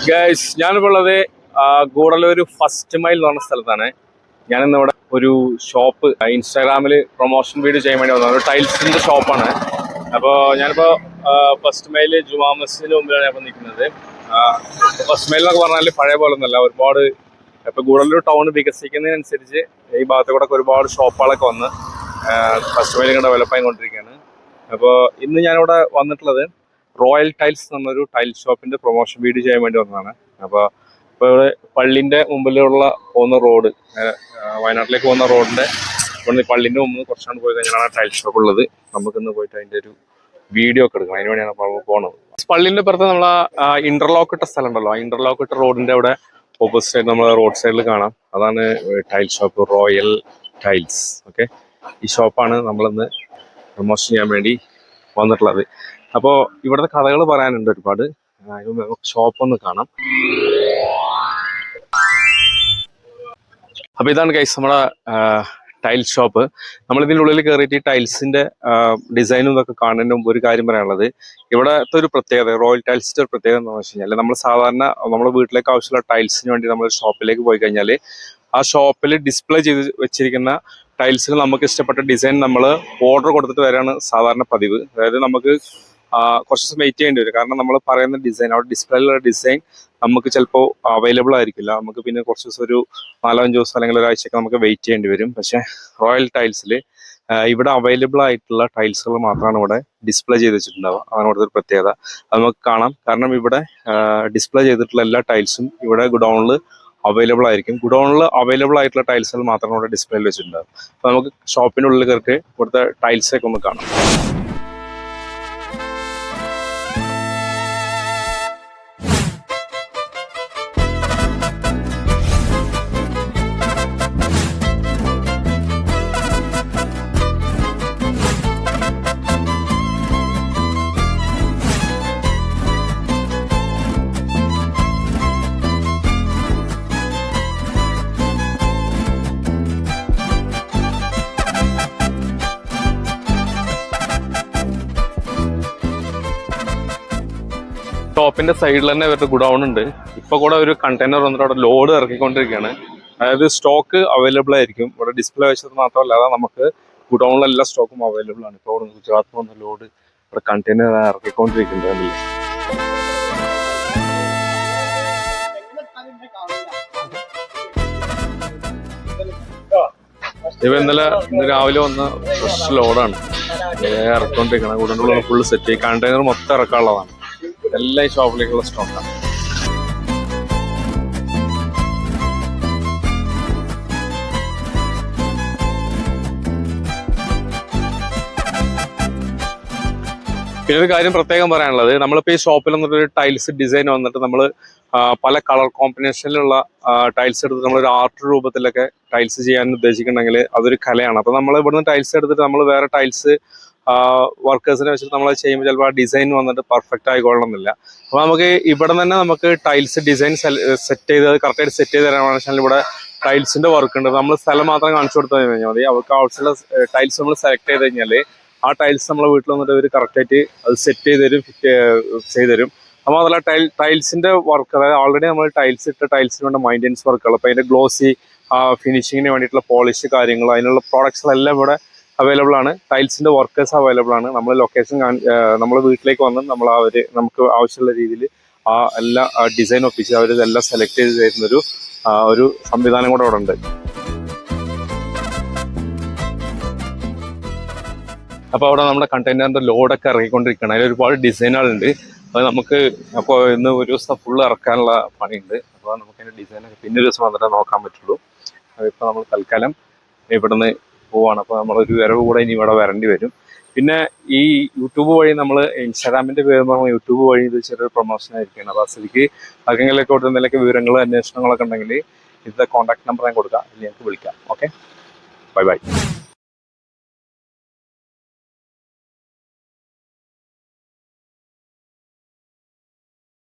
Guys ഞാനിപ്പോൾ ഉള്ളത് Gudalur first mile എന്ന് പറഞ്ഞ സ്ഥലത്താണ്. ഞാനിന്ന് ഇവിടെ ഒരു ഷോപ്പ് ഇൻസ്റ്റാഗ്രാമിൽ പ്രൊമോഷൻ വീഡിയോ ചെയ്യാൻ വേണ്ടി വന്നത്. ഒരു ടൈൽസിന്റെ ഷോപ്പാണ്. അപ്പോൾ ഞാനിപ്പോൾ ഫസ്റ്റ് മൈൽ ജുമാ മസ്ജിദിന് മുമ്പിലാണ് ഞാൻ നിൽക്കുന്നത്. ഫസ്റ്റ് മൈൽ എന്നൊക്കെ പറഞ്ഞാൽ പഴയ പോലെ ഒന്നല്ല, ഒരുപാട് ഇപ്പോൾ ഗൂഡല്ലൂർ ടൗൺ വികസിക്കുന്നതിനനുസരിച്ച് ഈ ഭാഗത്ത് കൂടെ ഒരുപാട് ഷോപ്പുകളൊക്കെ വന്ന് ഫസ്റ്റ് മൈൽ ഇങ്ങനെ ഡെവലപ്പ് ആയിക്കൊണ്ടിരിക്കുകയാണ്. അപ്പോൾ ഇന്ന് ഞാനിവിടെ വന്നിട്ടുള്ളത് റോയൽ ടൈൽസ് എന്നൊരു ടൈൽ ഷോപ്പിന്റെ പ്രൊമോഷൻ വീഡിയോ ചെയ്യാൻ വേണ്ടി വന്നതാണ്. അപ്പോൾ ഇവിടെ പള്ളിന്റെ മുമ്പിലുള്ള പോകുന്ന റോഡ്, വയനാട്ടിലേക്ക് പോകുന്ന റോഡിന്റെ ഇവിടെ പള്ളിന്റെ മുമ്പിൽ കുറച്ചാണ് പോയി കഴിഞ്ഞാൽ ടൈൽ ഷോപ്പ് ഉള്ളത്. നമുക്കിന്ന് പോയിട്ട് അതിന്റെ ഒരു വീഡിയോ ഒക്കെ എടുക്കണം. അതിന് വേണ്ടിയാണ് പോകുന്നത്. പള്ളിന്റെ പുറത്ത് നമ്മളെ ഇന്റർലോക്ക് ഇട്ട സ്ഥലം ഉണ്ടല്ലോ, ആ ഇന്റർലോക്ക് ഇട്ട റോഡിന്റെ അവിടെ ഓപ്പോസിറ്റ് ആയിട്ട് നമ്മൾ റോഡ് സൈഡിൽ കാണാം. അതാണ് tile shop Royal Tiles. Okay, ഈ ഷോപ്പാണ് നമ്മളിന്ന് പ്രൊമോഷൻ ചെയ്യാൻ വേണ്ടി വന്നിട്ടുള്ളത്. അപ്പോൾ ഇവിടുത്തെ കഥകൾ പറയാനുണ്ട് ഒരുപാട്. ഷോപ്പ് ഒന്ന് കാണാം. അപ്പൊ ഇതാണ് ഗൈസ് നമ്മുടെ ടൈൽ ഷോപ്പ്. നമ്മളിതിൻ്റെ ഉള്ളിൽ കയറിയിട്ട് ഈ ടൈൽസിന്റെ ഡിസൈനും ഇതൊക്കെ കാണുന്നതിന് മുമ്പ് ഒരു കാര്യം പറയാനുള്ളത്, ഇവിടുത്തെ ഒരു പ്രത്യേകത, റോയൽ ടൈൽസിന്റെ ഒരു പ്രത്യേകത എന്ന് വെച്ച് കഴിഞ്ഞാൽ, നമ്മൾ സാധാരണ നമ്മുടെ വീട്ടിലേക്ക് ആവശ്യമുള്ള ടൈൽസിന് വേണ്ടി നമ്മൾ ഷോപ്പിലേക്ക് പോയി കഴിഞ്ഞാൽ ആ ഷോപ്പിൽ ഡിസ്പ്ലേ ചെയ്ത് വെച്ചിരിക്കുന്ന ടൈൽസിൽ നമുക്ക് ഇഷ്ടപ്പെട്ട ഡിസൈൻ നമ്മൾ ഓർഡർ കൊടുത്തിട്ട് വരാണ് സാധാരണ പതിവ്. അതായത് നമുക്ക് കുറച്ച് ദിവസം വെയിറ്റ് ചെയ്യേണ്ടി വരും. കാരണം നമ്മൾ പറയുന്ന ഡിസൈൻ, അവിടെ ഡിസ്പ്ലേയിലുള്ള ഡിസൈൻ നമുക്ക് ചിലപ്പോൾ അവൈലബിൾ ആയിരിക്കില്ല. നമുക്ക് പിന്നെ കുറച്ച് ദിവസം, ഒരു 4-5 ദിവസം അല്ലെങ്കിൽ ഒരാഴ്ചയൊക്കെ നമുക്ക് വെയിറ്റ് ചെയ്യേണ്ടി വരും. പക്ഷേ റോയൽ ടൈൽസിൽ ഇവിടെ അവൈലബിൾ ആയിട്ടുള്ള ടൈൽസുകൾ മാത്രമാണ് ഇവിടെ ഡിസ്പ്ലേ ചെയ്ത് വെച്ചിട്ടുണ്ടാവുക. അതാണ് ഇവിടുത്തെ ഒരു പ്രത്യേകത. അത് നമുക്ക് കാണാം. കാരണം ഇവിടെ ഡിസ്പ്ലേ ചെയ്തിട്ടുള്ള എല്ലാ ടൈൽസും ഇവിടെ ഗുഡൗണിൽ അവൈലബിൾ ആയിരിക്കും. ഗുഡൗണിൽ അവൈലബിൾ ആയിട്ടുള്ള ടൈൽസുകൾ മാത്രമാണ് ഇവിടെ ഡിസ്പ്ലേയിൽ വെച്ചിട്ടുണ്ടാവും. അപ്പോൾ നമുക്ക് ഷോപ്പിൻ്റെ ഉള്ളിൽ കയറിയിട്ട് ഇവിടുത്തെ ടൈൽസൊക്കെ ഒന്ന് കാണാം. ഷോപ്പിന്റെ സൈഡിൽ തന്നെ ഇവരുടെ ഗുഡൗൺ ഉണ്ട്. ഇപ്പൊ കൂടെ ഒരു കണ്ടെയ്നർ വന്നിട്ട് അവിടെ ലോഡ് ഇറക്കിക്കൊണ്ടിരിക്കുകയാണ്. അതായത് സ്റ്റോക്ക് അവൈലബിൾ ആയിരിക്കും. ഇവിടെ ഡിസ്പ്ലേ വെച്ചത് മാത്രമല്ല, നമുക്ക് ഗുഡൗണിലെ എല്ലാ സ്റ്റോക്കും അവൈലബിൾ ആണ്. ഇപ്പോൾ ഇവിടെ ഗുജറാത്തിൽ വന്ന ലോഡ് ഇവിടെ കണ്ടെയ്നർ ഇറക്കിക്കൊണ്ടിരിക്കുന്നുണ്ട്. ഇന്ന് രാവിലെ വന്ന ഫ്രഷ് ലോഡാണ് ഇറക്കിക്കൊണ്ടിരിക്കുന്നത്. ഗുഡൗണിലുള്ള ഫുള്ള് സെറ്റ്, കണ്ടെയ്നർ മൊത്തം ഇറക്കാനുള്ളതാണ്. എല്ലാ ഷോപ്പിലേക്കുള്ള സ്റ്റോക്കാണ്. പിന്നെ ഒരു കാര്യം പ്രത്യേകം പറയാനുള്ളത്, നമ്മളിപ്പോൾ ഈ ഷോപ്പിൽ വന്നിട്ടൊരു ടൈൽസ് ഡിസൈൻ വന്നിട്ട് നമ്മൾ പല കളർ കോമ്പിനേഷനിലുള്ള ടൈൽസ് എടുത്തിട്ട് നമ്മളൊരു ആർട്ട് രൂപത്തിലൊക്കെ ടൈൽസ് ചെയ്യാൻ ഉദ്ദേശിക്കുന്നുണ്ടെങ്കിൽ അതൊരു കലയാണ്. അപ്പോൾ നമ്മൾ ഇവിടുന്ന് ടൈൽസ് എടുത്തിട്ട് നമ്മൾ വേറെ ടൈൽസ് വർക്കേഴ്സിനെ വെച്ചിട്ട് നമ്മൾ ചെയ്യുമ്പോൾ ചിലപ്പോൾ ആ ഡിസൈൻ വന്നിട്ട് പെർഫെക്റ്റ് ആയിക്കൊള്ളണമെന്നില്ല. അപ്പോൾ നമുക്ക് ഇവിടെ തന്നെ നമുക്ക് ടൈൽസ് ഡിസൈൻ സെറ്റ് ചെയ്ത് കറക്റ്റായിട്ട് സെറ്റ് ചെയ്ത് തരാൻ വെച്ചാൽ ഇവിടെ ടൈൽസിന്റെ വർക്ക് ഉണ്ട്. നമ്മൾ സ്ഥലം മാത്രം കാണിച്ചു കൊടുത്തു കഴിഞ്ഞാൽ മതി. അവർക്ക് ആവശ്യമുള്ള ടൈൽസ് നമ്മൾ സെലക്ട് ചെയ്ത് കഴിഞ്ഞാൽ ആ ടൈൽസ് നമ്മളെ വീട്ടിൽ വന്നിട്ട് അവർ കറക്റ്റായിട്ട് അത് സെറ്റ് ചെയ്ത് തരും, ഫിറ്റ് ചെയ്ത് തരും. അപ്പോൾ അതല്ല ടൈൽസിന്റെ വർക്ക്, അതായത് ഓൾറെഡി നമ്മൾ ടൈൽസ് ഇട്ട ടൈൽസിന് വേണ്ട മെയിൻ്റെനൻസ് വർക്കുകൾ, അപ്പോൾ അതിന്റെ ഗ്ലോസി ഫിനിഷിങ്ങിന് വേണ്ടിയിട്ടുള്ള പോളിഷ് കാര്യങ്ങൾ, അതിനുള്ള പ്രോഡക്ട്സുകളെല്ലാം ഇവിടെ അവൈലബിൾ ആണ്. ടൈൽസിന്റെ വർക്കേഴ്സ് അവൈലബിൾ ആണ്. നമ്മൾ ലൊക്കേഷൻ നമ്മൾ വീട്ടിലേക്ക് വന്ന് നമ്മൾ നമുക്ക് ആവശ്യമുള്ള രീതിയിൽ ആ എല്ലാ ഡിസൈൻ ഒപ്പിച്ച് അവർ ഇതെല്ലാം സെലക്ട് ചെയ്ത് തരുന്നൊരു ഒരു സംവിധാനം കൂടെ അവിടെ ഉണ്ട്. അപ്പോൾ അവിടെ നമ്മുടെ കണ്ടെയ്നറിന്റെ ലോഡൊക്കെ ഇറക്കിക്കൊണ്ടിരിക്കുകയാണ്. അതിൽ ഒരുപാട് ഡിസൈനുകളുണ്ട്. അത് നമുക്ക് അപ്പോൾ ഇന്ന് ഒരു ദിവസം ഫുള്ള് ഇറക്കാനുള്ള പണിയുണ്ട്. അപ്പോൾ നമുക്ക് അതിൻ്റെ ഡിസൈനൊക്കെ പിന്നെ ഒരു ദിവസം വന്നിട്ടേ നോക്കാൻ പറ്റുള്ളൂ. അതിപ്പോൾ നമ്മൾ തൽക്കാലം ഇവിടുന്ന് പോവാണ്. അപ്പോൾ നമ്മളൊരു വരവ് കൂടെ ഇനി ഇവിടെ വരേണ്ടി വരും. പിന്നെ ഈ യൂട്യൂബ് വഴി നമ്മൾ ഇൻസ്റ്റാഗ്രാമിന്റെ പേര് പറഞ്ഞാൽ യൂട്യൂബ് വഴി ഇത് ചെറിയൊരു പ്രൊമോഷൻ ആയിരിക്കുകയാണ്. അപ്പോൾ അതിലേക്ക് ആർക്കെങ്കിലൊക്കെ കൊടുത്ത് എന്തെങ്കിലുമൊക്കെ വിവരങ്ങൾ അന്വേഷണങ്ങളൊക്കെ ഉണ്ടെങ്കിൽ ഇതിൻ്റെ കോൺടാക്ട് നമ്പർ ഞാൻ കൊടുക്കാം, അല്ലെങ്കിൽ ഞങ്ങൾക്ക് വിളിക്കാം. Okay, bye bye.